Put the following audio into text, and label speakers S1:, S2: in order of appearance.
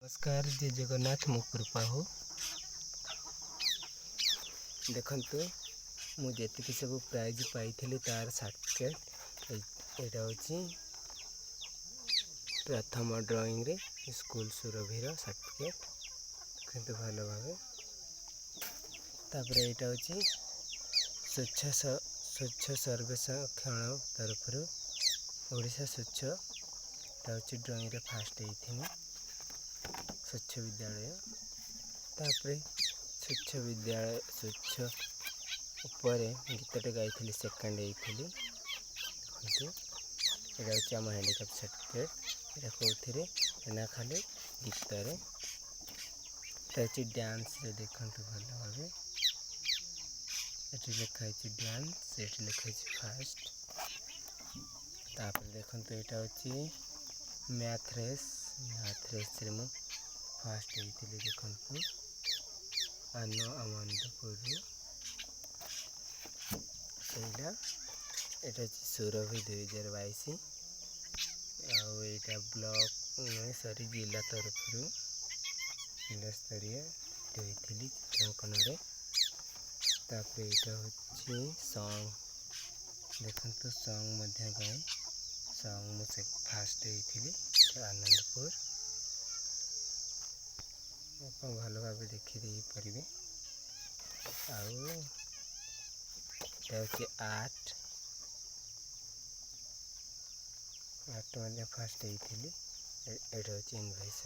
S1: नमस्कार जय जगन्नाथ मो कृपा हो देखंतु मुझे सब प्राइज पाई तार सर्टिफिकेट यहाँ हूँ प्रथम ड्राइंग रे स्कूल सुरभीर सर्टिफिकेट देखते भल भाव तापर यहाँ हूँ स्वच्छ सर्वेक्षण तरफ ओडिशा स्वच्छ हूँ ड्राइंग रे फास्ट होती स्वच्छ विद्यालय तापर स्वच्छ उपर गीतटे गाई सेकेंड होती देखते यहाँ हूँ आम हैंडिकैप सर्टिफिकेट यहाँ कौन ना खाली गीतर डांस रे देखते भल भाव ये लिखाई डांस ये लिखाई फास्ट तापर देखते यहाँ हूँ मैथ रेस रे मु फास्ट होती देखते आनंदपुर सहीला यहाँ सुरभि 2022 आईटा ब्लॉक सॉरी जिला तरफ जिला स्तरीय होती चित्रांकन तापर यहाँ हूँ सॉन्ग देखते सॉन्ग गाए सॉन्ग मुझे फास्ट होती आनंदपुर भल भाव देखीदे पारे आर्ट फास्ट होती यहाँ हूँ इनवाइस